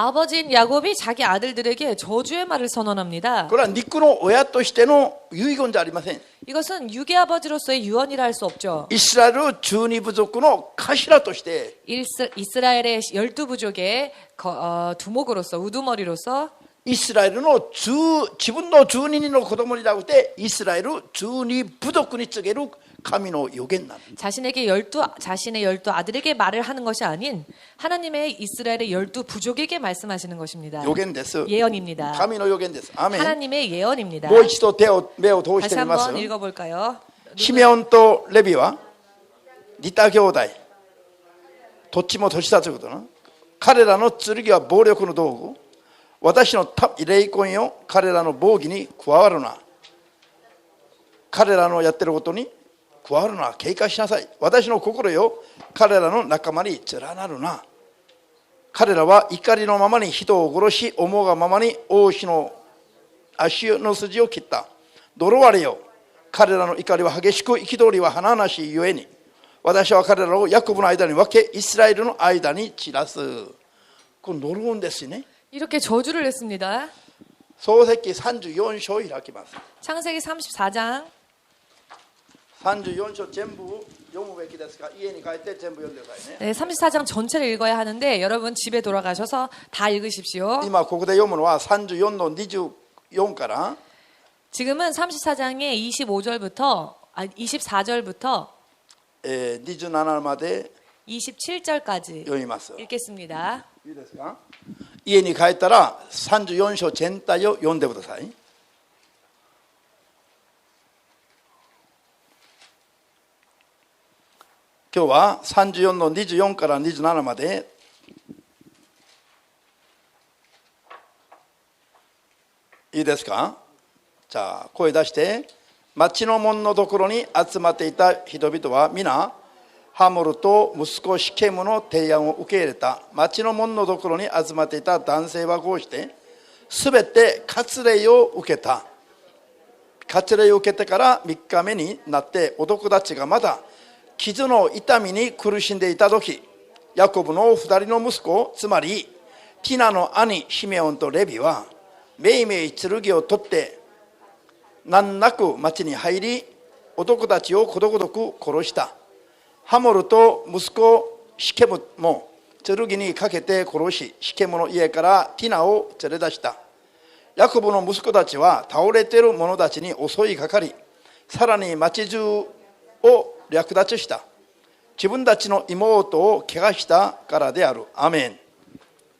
아버지인 야곱이 자기 아들들에게 저주의 말을 선언합니다. これは肉の親としての遺言じゃありません。 이것은 유괴 아버지로서의 유언이라 할 수 없죠. イスラエル12部族の頭として 이스라엘의 12부족의 두목으로서 우두머리로서 イスラエルの自分の12人の子供になくてイスラエル12部族に告げる神の予言なんです。 자신의 12 아들에게 말을 하는 것이 아닌 하나님의 이스라엘의 12부족에게 말씀하시는 것입니다. 予言です。 예언입니다. 神の予言です。アーメン。 하나님의 예언입니다. もう一度目を通し 다시 てみます。 한번 읽어볼까요? シメオンとレビはリタ兄弟。どっちも年下ということな。彼らの剣は暴力の道具。私の霊魂よ、彼らの防御に加わるな。彼らのやってることに加わるな。警戒しなさい。私の心よ、彼らの仲間に連なるな。彼らは怒りのままに人を殺し、思うがままに王子の足の筋を切った。泥割れよ、彼らの怒りは激しく、憤りは華々しいゆえに、私は彼らをヤコブの間に分け、イスラエルの間に散らす。これ呪うんですね。 이렇게 저주를 했습니다. 創世記34章を開きます。 창세기 34장 34章全部読むべきですが、家に帰って全部読んでくださいね。 네, 34장 전체를 읽어야 하는데 여러분 집에 돌아가셔서 다 읽으십시오. 今ここで読むのは34の24から 지금은 34장의 25절부터 24절부터 27まで 27절까지 読みます。 읽겠습니다. いいですか？家に帰ったら34章全体を読んでください。今日は34の24から27までいいですか？じゃあ声出して。町の門のところに集まっていた人々は皆ハモルと息子シケムの提案を受け入れた。町の門のところに集まっていた男性はこうしてすべて割礼を受けた。割礼を受けてから3日目になって男たちがまだ傷の痛みに苦しんでいた時、ヤコブの2人の息子、つまりティナの兄シメオンとレビはめいめい剣を取って難なく町に入り、男たちをことごとく殺した。ハモルと息子シケムも剣にかけて殺し、シケムの家からティナを連れ出した。ヤコブの息子たちは倒れている者たちに襲いかかり、さらに町中を略奪した。自分たちの妹を怪我したからである。アメン。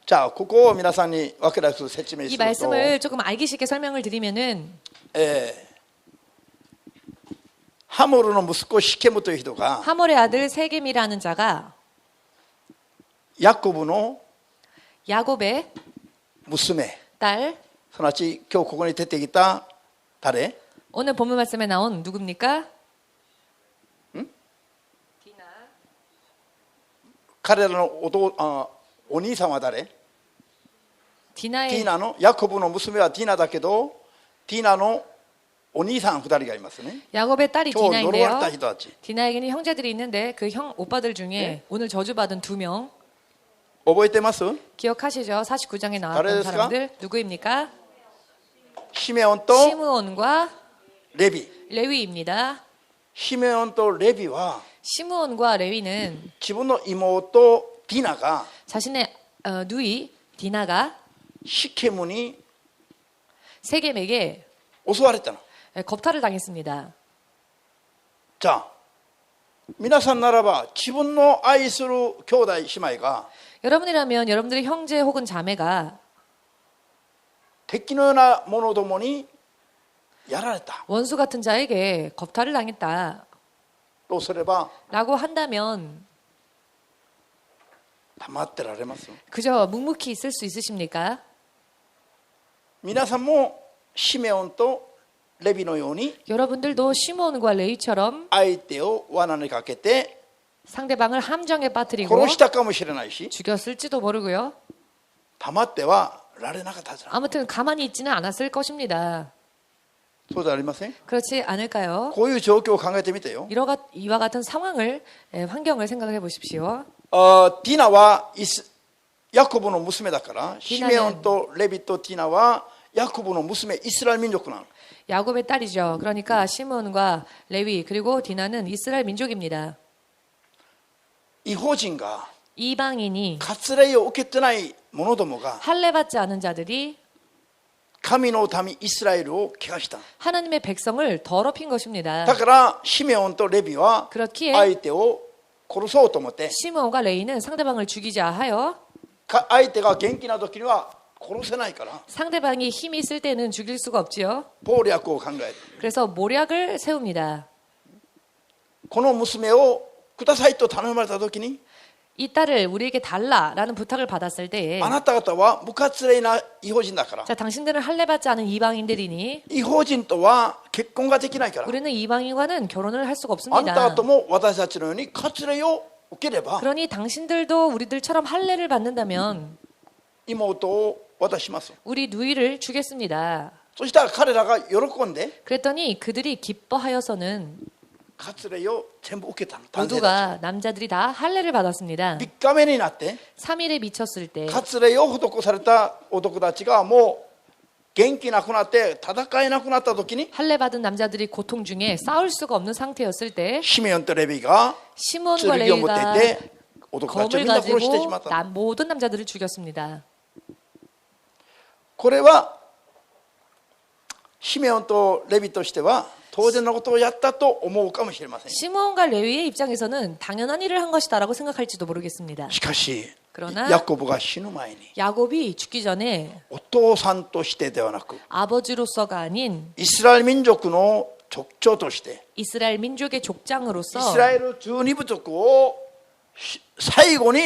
じゃあここを皆さんに分かりやすく説明す 이 ると、 말씀을 조금 알기 쉽게 설명을 드리면은 ハモルの息子シケムという人が 하몰의 아들 세겜이라는 자가 ヤコブの 야곱의 娘、 딸すなわち今日ここに出てきた誰？ 오늘 본문 말씀에 나온 누굽니까? 彼らのお兄さんは誰？テ 디나의 ィーナのヤコブの娘はティーナだけど、ティーナのお兄さん2人がいますね。 야곱의 딸이 今日呪われ 디나인데요. た人たち 디나에게는 형제들이 있는데 그 형 오빠들 중에 오늘 저주받은 2명 覚えてます？ 기억하시죠? 49장에 나왔던誰ですか? 사람들 누구입니까? シメオンと 시므온과 レビ。 레위입니다. シメオンとレビは 시므온과 레위는 自分の妹ティーナが 자신의 누이 디나가 シケムに 세겜에게 襲われたの。 겁탈을 당했습니다. じゃあ皆さんならば自分の愛する兄弟姉妹が 여러분이라면 여러분들의 형제 혹은 자매가 敵のような者どもにやられた 원수 같은 자에게 겁탈을 당했다 とすれば 라고 한다면 黙ってられます？ 그저 묵묵히 있을 수 있으십니까? 皆さんもシメオンとレビのように 여러분들도 시몬과 레위처럼 相手を罠にかけて 상대방을 함정에 빠뜨리고 殺したかもしれないし 죽였을지도 모르고요. 黙ってはられなかったはずだ。 아무튼 가만히 있지는 않았을 것입니다. そうじゃありません？ 그렇지 않을까요? こういう状況を考えてみてよ。 이와 같은 상황을 환경을 생각해 보십시오. ティナはヤコブの娘だからシメオンとレビとティナはヤコブの娘イスラエル民族なの。 야곱의 딸이죠. 그러니까 시몬과 레위 그리고 디나는 이스라엘 민족입니다. 異邦人が 이방인이 割礼を受けてない者どもが 할례받지 않은 자들이 神の民イスラエルを汚した。 하나님의 백성을 더럽힌 것입니다. だからシメオンとレビは 그렇기에 相手を殺そうと思って 시몬과 레위는 상대방을 죽이자 하여 相手が元気な時には殺せないから 상대방이 힘이 있을 때는 죽일 수가 없지요. 謀略を考える。 그래서 모략을 세웁니다. この娘をくださいと頼まれた時に 이 딸을 우리에게 달라라는 부탁을 받았을 때에 あなた方は無割礼な異邦人だから 자 당신들은 할례받지 않은 이방인들이니 異邦人とは結婚ができないから 우리는 이방인과는 결혼을 할 수가 あんた 없습니다. 方も私たちのように割礼を受ければ 그러니 당신들도 우리들처럼 할례를 받는다면 妹を渡します。 우리 누이를 주겠습니다. そしたら彼らが喜んで 그랬더니 그들이 기뻐하여서는 割礼を全部受けたの。男性た 모두가 남자들이 다 할례를 받았습니다. ち3日目になって 3일에 미쳤을 때 割礼を施された男たちがもう元気なくなって戦えなくなった時に 할례 받은 남자들이 고통 중에 싸울 수가 없는 상태였을 때 シメオンとレビが 시몬과 剣を持ってい 레위가 て男たちを 검을 みんな殺してし 가지고 まったの。 모든 남자들을 죽였습니다. これはシメオンとレビとしては当然のことをやったと思うかもしれません。 시몬과 레위의 입장에서는 당연한 일을 한 것이다라고 생각할지도 모르겠습니다. しかし 그러나 ヤコブが死ぬ前に 야곱이 죽기 전에 お父さんとしてではなく 아버지로서가 아닌 イスラエル民族の直長として 이스라엘 민족의 イ 족장으로서 スラエル12部族を最後に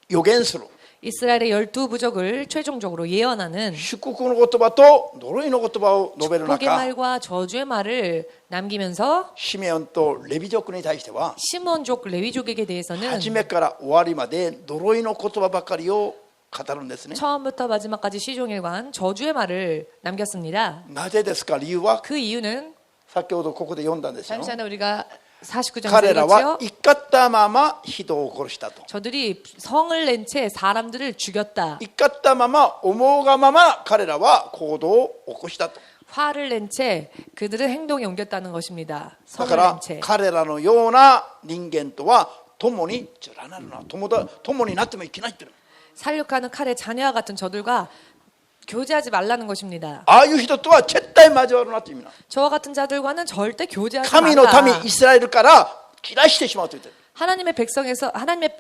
予言する 이스라엘의 12부족을 최종적으로 예언하는 祝福の言葉と呪いの言葉を述べる 복의 中 말과 저주의 말을 남기면서 シメオンとレビ族に対しては 시몬족 레위족에게 대해서는 初めから終わりまで呪いの言葉ばかりを語るんですね。 처음부터 마지막까지 시종일관 저주의 말을 남겼습니다. なぜですか？理由は 그 이유는 先ほどここで読んだんですよ。 잠시 전에 우리가 49장에서 彼らは 읽었죠. 生かったまま人を殺したと。 저들이 성을 낸 채 사람들을 죽였다. 生かったまま思うがまま彼らは行動を起こしたと。 화를 낸 채 그들은 행동에 옮겼다는 것입니다. だ 성을 から 낸 채. 彼らのような人間とは共に連なるな、共になってもいけないっていうの。 살육하는 칼의 자녀와 같은 저들과 교제하지 말라는 것입니다. ああいう人とは絶対交わるなという意味なの。 저와 같은 자들과는 절대 교제하지 神の 말라. 民イスラエルから切らしてしまうと言ってる。 하나님의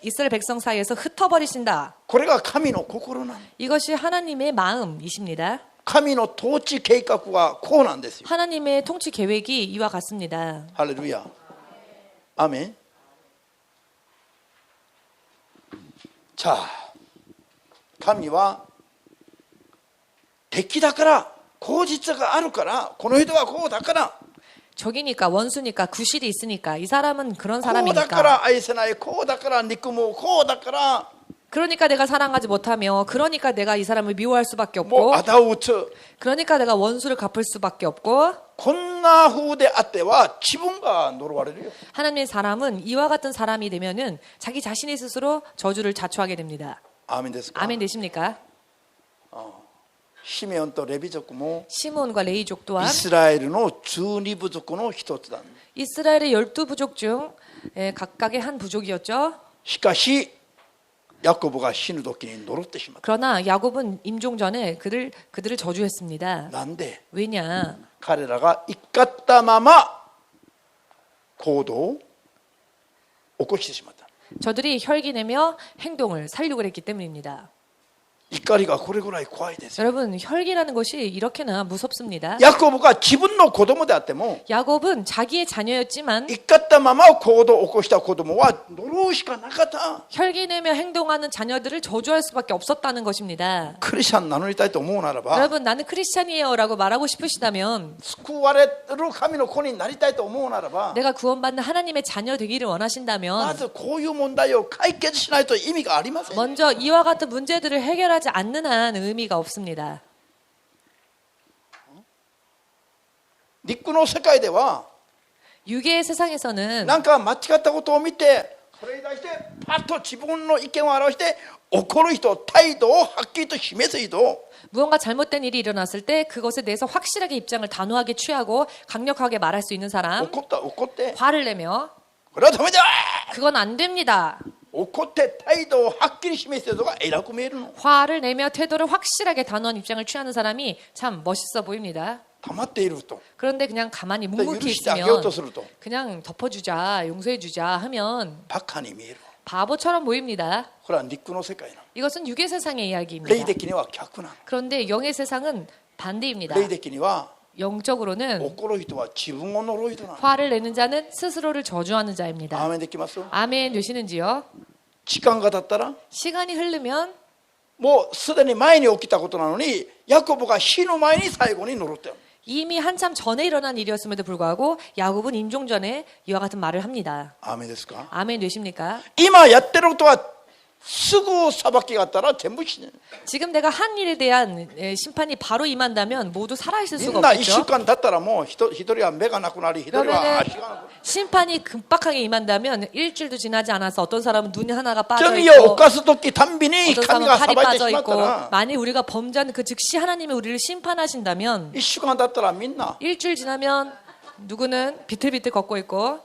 이스라엘 백성 사이에서 흩어버리신다. これが神の心なの。 이것이 하나님의 마음이십니다. 神の統治計画はこうなんですよ。 하나님의 통치 계획이 이와 같습니다. ハレルヤ。アメン。さあ、神は敵だから口実があるからこの人はこうだから 적이니까 원수니까 구실이 있으니까 이 사람은 그런 こうだか 사람이니까 ら愛せないこうだから憎むこうだから 그러니까 내가 사랑하지 못하며 그러니까 내가 이 사람을 미워할 수밖에 もう 없고 仇を討つ 그러니까 내가 원수를 갚을 수밖에 없고 こんな風であっては自分が呪われるよ 하나님의 사람은 이와 같은 사람이 되면은 자기 자신이 스스로 저주를 자초하게 됩니다. アーメンですか 아멘 되십니까? シメオンとレビ族も 시몬과 레이족 イ 또한 スラエルの12部族の一つだ 이스라엘의 12부족 중 각각의 한 부족이었죠. しかしヤコブが死ぬ時に呪ってしまった 그러나 야곱은 임종 전에 그들을 저주했습니다. なんで 왜냐? 彼らが怒ったまま行動を起こしてしまった 저들이 혈기내며 행동을 살육을 했기 때문입니다. 怒りがこれぐらい怖いですよ 여러분 혈기라는 것이 이렇게나 무섭습니다. ヤコブが自分の子供であっても 야곱은 자기의 자녀였지만 怒ったまま行動を起こした子供は呪うしかなかった 혈기내며 행동하는 자녀들을 저주할 수밖에 없었다는 것입니다. クリスチャンに名乗りたいと思うならば 여러분 나는 크리스찬이에요라고 말하고 싶으시다면 救われる神の子になりたいと思うならば 내가 구원받는 하나님의 자녀 되기를 ま 원하신다면 ずこういう問題を解決しないと意味がありません 먼저 이와 같은 문제들을 해결하지 않는 한 의미가 없습니다. 肉の世界では 유괴의 세상에서는 なんか間違ったことを見てそれに対してパッと自分の意見を表して怒る人態度をはっきりと示す人 무언가 잘못된 일이 일어났을 때 그것에 대해서 확실하게 입장을 단호하게 취하고 강력하게 말할 수 있는 사람, 怒って 화를 내며 これはダメだ 그건 안 됩니다. 怒って態度をはっきり示してる人が偉く見えるの 화를 내며 태도를 확실하게 단호한 입장을 취하는 사람이 참 멋있어 보입니다. 溜まっていると 그런데 그냥 가만히 許 묵묵히 してあげよう 있으면 とすると 그냥 덮어주자, 용서해주자 하면 バカに見える 바보처럼 보입니다. これは肉の世界なの 이것은 육의 세상의 霊 이야기입니다. 的には逆なの 그런데 영의 세상은 반대입니다. 霊的には 영적으로는 怒る人は自分を呪う人なの 화를 내는 자는 스스로를 저주하는 アー 자입니다. メンできます 아멘 되시는지요? 時間が経ったら 시간이 흐르면 もうすでに前に起きたことなのにヤコブが死ぬ前に最後に呪ったよ 이미 한참 전에 일어난 일이었음에도 불구하고 야곱은 임종 전에 이와 같은 말을 합니다. アーメンですか 아멘 되십니까? 今やってることはすぐ裁きがあったら全部死ぬ 지금 내가 한 일에 대한 심판이 바로 임한다면 모두 살아있을 み 수가 んな1週 없겠죠. 間経ったらもう一人は目がなくなり一人は 그러면은 足がなくなる 심판이 급박하게 임한다면 일주일도 지나지 않아서 어떤 사람은 눈이 하나가 빠져罪を 있고 犯す時たんびに 어떤 神 사람은 が 팔이 裁いて 빠져 しまった 있고 ら 만일 우리가 범죄하는 그 즉시 하나님이 우리를 심판하신다면 1週間経ったらみんな 일주일 지나면 누구는 비틀비틀 걷고 있고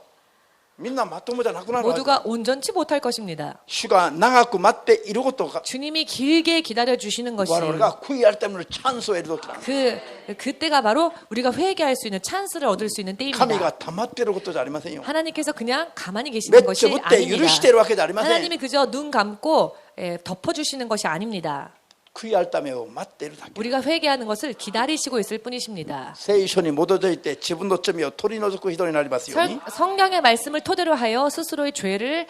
みんなまともじゃなくなるわけ 모두가 온전치 못할 것입니다. 主が長く待っていることが 주님이 길게 기다려 주시는 것이 我々が悔い改めるチャンスを得る時だ 그때가 바로 우리가 회개할 수 있는 찬스를 얻을 수 있는 神 때입니다. が溜まっていることじゃありませんよ 하나님께서 그냥 가만히 め 계시는 っちゃ 것이 ぶって許 아닙니다. しているわけじゃありません 하나님이 그저 눈 감고 덮어주시는 것이 아닙니다. 悔い改めを待っているだけ 우리가 회개하는 것을 기다리시고 있을 뿐이십니다. 聖書に基づいて自分の罪を取り除く人になりますように 성경의 말씀을 토대로 하여 스스로의 죄를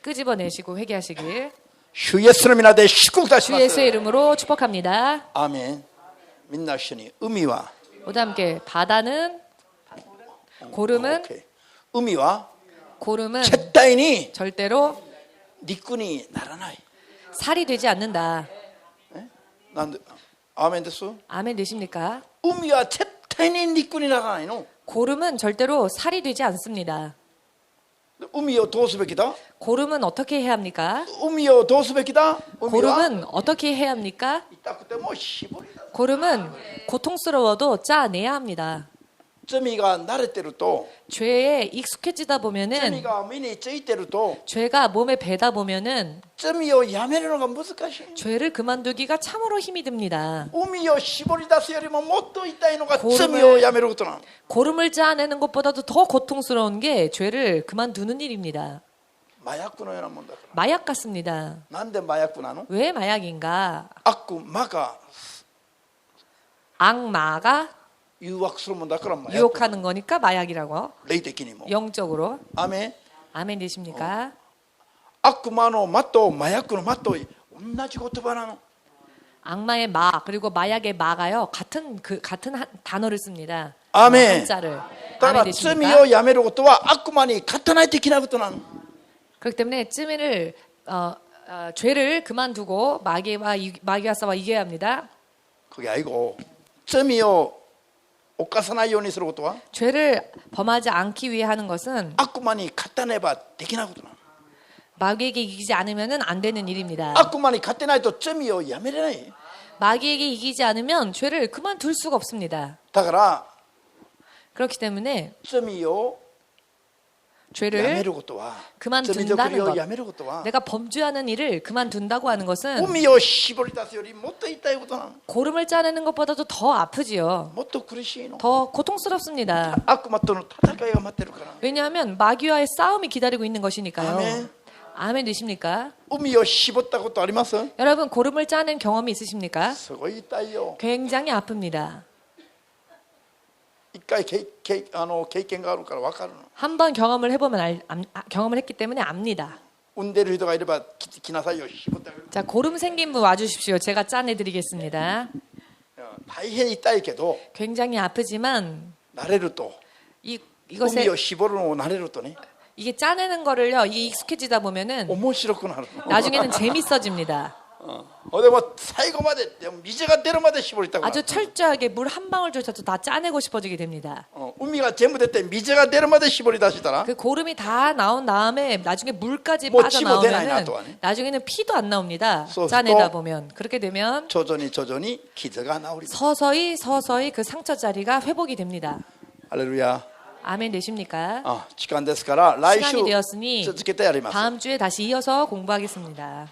끄집어내시고 회개하시길 主イエスの皆で祝福いたし 주 ます 예수의 이름으로 축복합니다. アーメンみんな一緒に海は 모두 함께 바다는 고름은 海は 고름은 絶対に 절대로 陸にならない 살이 되지 않는다. なんでアーメンです 아멘 되십니까? 海は絶対に陸にならないの 고름은 절대로 살이 되지 않습니다. 海をどうすべきだ 고름은 어떻게 해야 합니까? 海をどうすべきだ海は 고름은 어떻게 해야 합니까? 痛くても絞りだ 고름은 고통스러워도 짜내야 합니다. 罪が慣れてると 죄에 익숙해지다 罪 보면은 が身についてると 죄가 몸에 배다 보면은 罪をやめるのが難しい 죄를 그만두기가 참으로 힘이 듭니다. 海を絞り出すよりももっと痛いのがゴルム罪をやめることなの 고름을 짜내는 것보다도 더 고통스러운 게 죄를 그만두는 일입니다. 麻薬のようなもんだから 마약 같습니다. なんで麻薬なの 왜 마약인가? 悪魔が 악마가 誘惑するもんだから麻薬 유혹하는 거니까 마약이라고. 霊的にも 영적으로. アメン 아멘 되십니까? 悪魔の魔と麻薬の魔と同じ言葉なの 악마의 마 그리고 마약의 마가요 같은 단어를 씁니다. 아멘. 한자를. だから 아멘 罪 되십니까? をやめることは悪魔に勝たないといけないことなの。 그렇기 때문에 죄를 그만두고 마귀와 싸워 이겨야 합니다. 그게 아니고 罪を犯さないようにすることは 죄를 범하지 않기 위해 하는 것은 悪魔に勝たねばできないことなの。 마귀에게 이기지 않으면 안 되는 일입니다. 悪魔に勝てないと罪をやめれない。 마귀에게 이기지 않으면 죄를 그만둘 수가 없습니다. だから 그렇기 때문에 罪をやめ 죄를 ることは 그만둔다는 罪作りを 것. やめることは 내가 범죄하는 일을 그만둔다고 하는 것은 海を絞り出すよりもっと痛いことなの。 고름을 짜내는 것보다도 더 아프지요. もっと苦しいの。 더 고통스럽습니다. 悪魔との戦いが待ってるから。 왜냐하면 마귀와의 싸움이 기다리고 있는 것이니까요. 아멘. 아멘 되십니까? 海を絞ったことあります？ 여러분 고름을 짜낸 경험이 있으십니까? すごい痛いよ。 굉장히 아픕니다. 一回経験があるから分かるの。 한 번 경험을 해보면 경험을 했기 때문에 압니다. 産んでる人がいれば来なさいよ。絞ってあげる。 자 고름 생긴 분 와주십시오. 제가 짜내드리겠습니다. 大変痛いけど 굉장히 아프지만 慣れると 이것에 海を絞るのを慣れるとね 이게 짜내는 거를요. 이게 익숙해지다 보면은 面白くなるの。 나중에는 재밌어집니다. でも最後まで水が出るまで絞りたくな 아주 る。 철저하게 물 한 방울조차도 다 짜내고 싶어지게 됩니다. 海が全部出て水が出るまで絞り出したら 그 고름이 다 나온 다음에 나중에 물까지 뭐 찌모 되나요, 빠져나오면은 또 아니? 나중에는 피도 안 나옵니다. 소스도 짜내다 보면 그렇게 되면 徐々に傷が治ります。 서서히 그 상처 자리가 회복이 됩니다. ハレルヤ。 아멘 되십니까? 時間ですから来週 시간이 되었으니 続けてやります。 다음 주에 다시 이어서 공부하겠습니다.